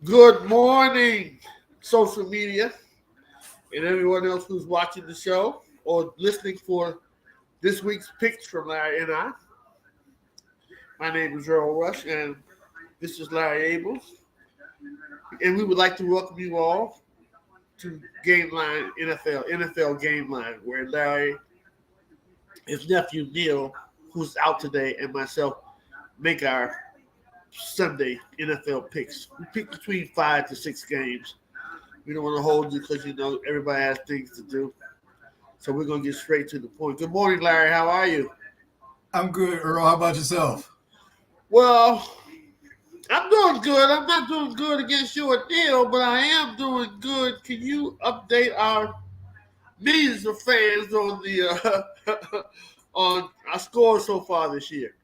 Good morning, social media, and everyone else who's watching the show or listening for this week's picks from Larry and I. My name is Earl Rush, and this is Larry Ables, and we would like to welcome you all to Gameline NFL Gameline, where Larry, his nephew Neal, who's out today, and myself make our Sunday NFL picks. We pick between 5 to 6 games. We don't want to hold you because everybody has things to do. So we're gonna get straight to the point. Good morning, Larry. How are you? I'm good, Earl. How about yourself? Well, I'm doing good. I'm not doing good against you or Neil, but I am doing good. Can you update our millions of fans on the on our scores so far this year?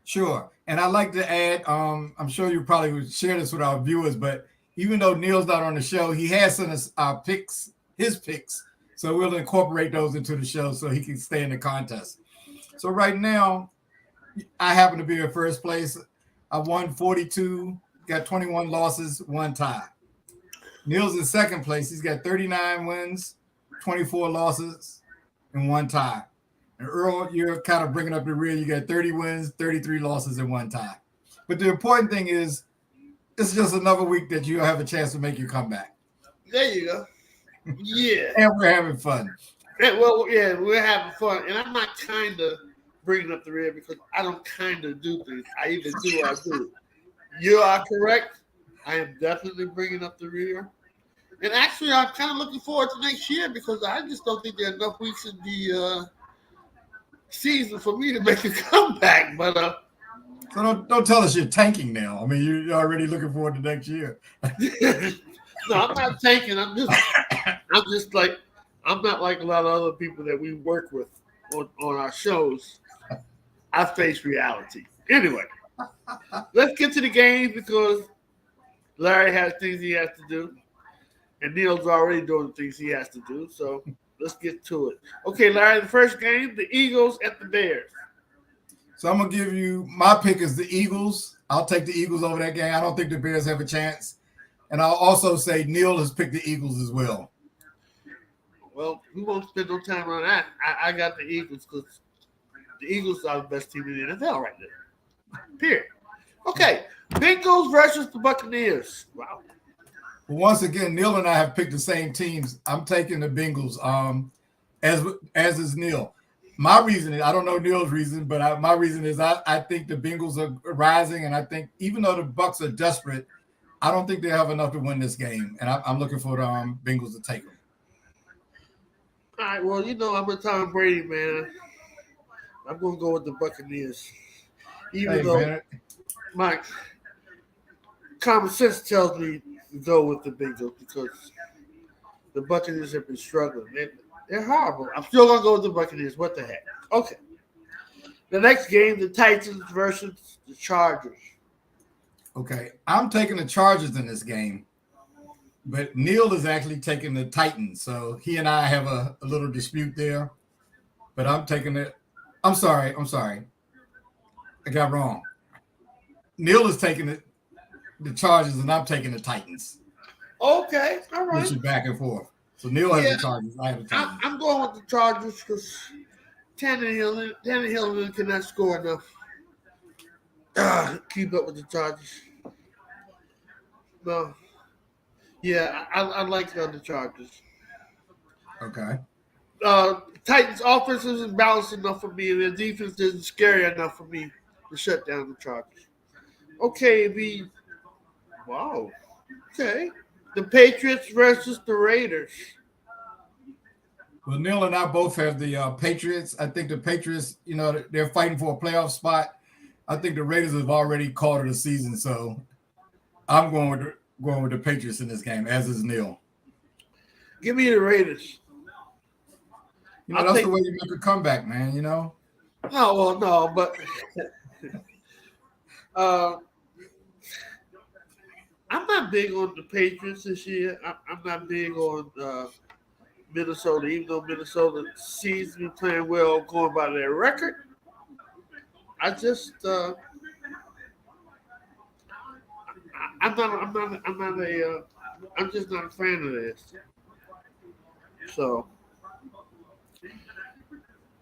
Sure. And I'd like to add, I'm sure you probably would share this with our viewers, but even though Neil's not on the show, he has sent us our picks, his picks. So we'll incorporate those into the show so he can stay in the contest. So right now, I happen to be in first place. I won 42, got 21 losses, one tie. Neil's in second place. He's got 39 wins, 24 losses, and one tie. And Earl, you're kind of bringing up the rear. You got 30 wins, 33 losses, and one tie. But the important thing is, it's just another week that you have a chance to make your comeback. There you go. Yeah. And we're having fun. Yeah, we're having fun, and I'm not kind of bringing up the rear because I don't kind of do things. I either do or I do. You are correct. I am definitely bringing up the rear. And actually, I'm kind of looking forward to next year because I just don't think there are enough weeks in the season for me to make a comeback. But So don't tell us you're tanking now. I mean, you're already looking forward to next year. no, I'm not tanking. I'm not like a lot of other people that we work with on our shows. I face reality. Anyway, let's get to the game because Larry has things he has to do, and Neil's already doing the things he has to do. So let's get to it. Okay, Larry, the first game, the Eagles at the Bears. So I'm going to give you my pick is the Eagles. I'll take the Eagles over that game. I don't think the Bears have a chance. And I'll also say Neal has picked the Eagles as well. Well, we won't spend no time on that. I got the Eagles because the Eagles are the best team in the NFL right now. Period. Okay, Bengals versus the Buccaneers. Wow. But once again, Neal and I have picked the same teams. I'm taking the Bengals, as is Neal. My reason is I don't know Neal's reason, but my reason is I think the Bengals are rising, and I think even though the Bucs are desperate, I don't think they have enough to win this game, and I'm looking for the Bengals to take them. All right, well, I'm a Tom Brady man. I'm going to go with the Buccaneers. Even though man. my common sense tells me to go with the Bengals because the Buccaneers have been struggling. They're horrible. I'm still going to go with the Buccaneers. What the heck? Okay. The next game, the Titans versus the Chargers. Okay, I'm taking the Chargers in this game, but Neal is actually taking the Titans. So he and I have a little dispute there. But I'm taking it. I'm sorry. I got wrong. Neal is taking the Chargers, and I'm taking the Titans. Okay, all right. Which is back and forth. So Neal has the Chargers. I have the Titans. I'm going with the Chargers because Tannehill cannot score enough. Keep up with the Chargers. No. Yeah, I like the Chargers. Okay. Titans' offense isn't balanced enough for me, and their defense isn't scary enough for me to shut down the Chargers. Okay, wow. Okay. The Patriots versus the Raiders. Well, Neal and I both have the Patriots. I think the Patriots, they're fighting for a playoff spot. I think the Raiders have already called it a season, so I'm going with the Patriots in this game, as is Neal. Give me the Raiders. That's the way you make a comeback, man, Oh, well, no, but I'm not big on the Patriots this year. I'm not big on Minnesota, even though Minnesota sees me playing well going by their record. I just I'm just not a fan of this. So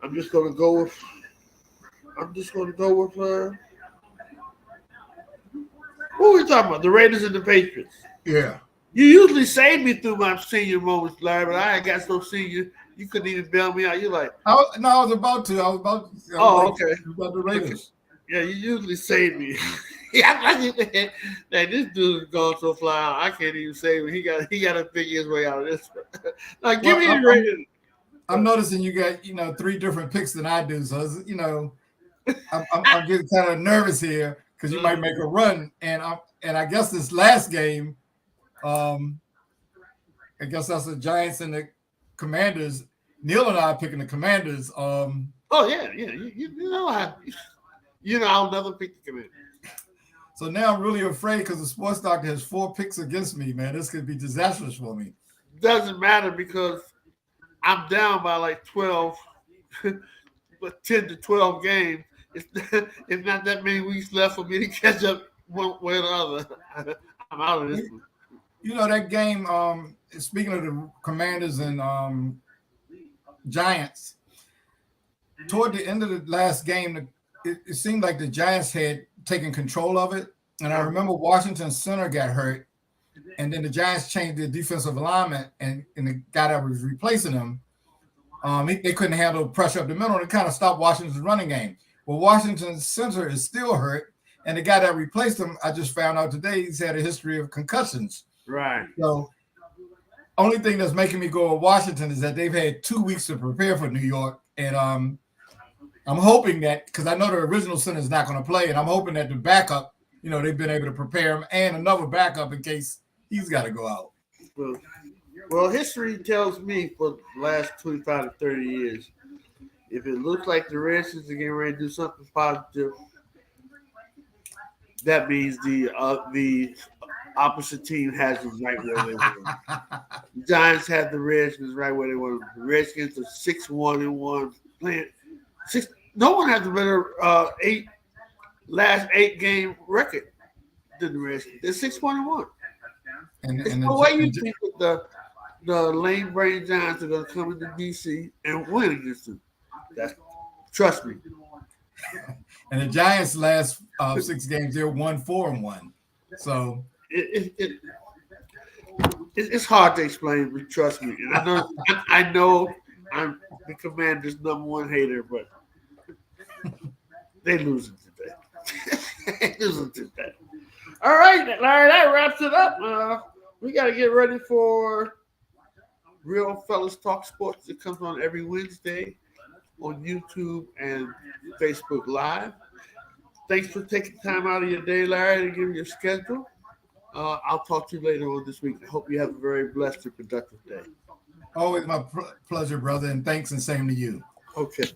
I'm just gonna go with. I'm just gonna go with. What are we talking about? The Raiders and the Patriots. Yeah. You usually save me through my senior moments, Larry, but I ain't got so senior. You couldn't even bail me out. You're like, I was about to. I was oh, like, okay. about the Raiders. Yeah, you usually save me. Yeah, I thought that this dude is going so fly out. I can't even save him. He got to figure his way out of this. Like, give me the Raiders. I'm noticing you got 3 different picks than I do, so I'm getting kind of nervous here because you might make a run, and I guess this last game, I guess that's the Giants and the Commanders. Neal and I are picking the Commanders. Oh yeah. I'll never pick the Commanders. So now I'm really afraid because the sports doctor has 4 picks against me, man. This could be disastrous for me. Doesn't matter because I'm down by like 12, but 10 to 12 games. It's not that many weeks left for me to catch up one way or the other. I'm out of this one. That game, speaking of the Commanders and Giants, toward the end of the last game, it seemed like the Giants had taken control of it. And I remember Washington's center got hurt. And then the Giants changed their defensive alignment, and the guy that was replacing him, they couldn't handle pressure up the middle, and it kind of stopped Washington's running game. Well, Washington's center is still hurt, and the guy that replaced him, I just found out today, he's had a history of concussions. Right. So only thing that's making me go with Washington is that they've had 2 weeks to prepare for New York, and I'm hoping that, because I know the original center is not going to play, and I'm hoping that the backup, they've been able to prepare him and another backup in case he's got to go out. Well, history tells me for the last 25 to 30 years, if it looks like the Redskins are getting ready to do something positive, that means the opposite team has them right where they want them. The Giants have the Redskins right where they want them. The Redskins are 6-1-1 playing. No one has a better last 8 game record than the Redskins. They're 6-1-1. There's no way you think that the lame brain Giants are going to come into DC and win against them. Trust me. And the Giants' last 6 games, they're 1-4-1. So it's hard to explain, but trust me. And I know I'm the Commanders' #1 hater, but they losing today. All right, Larry, that wraps it up. We got to get ready for Real Fellas Talk Sports. It comes on every Wednesday on YouTube and Facebook Live. Thanks for taking time out of your day, Larry, to give me your schedule. I'll talk to you later on this week. I hope you have a very blessed and productive day. Always my pleasure, brother, and thanks and same to you. Okay.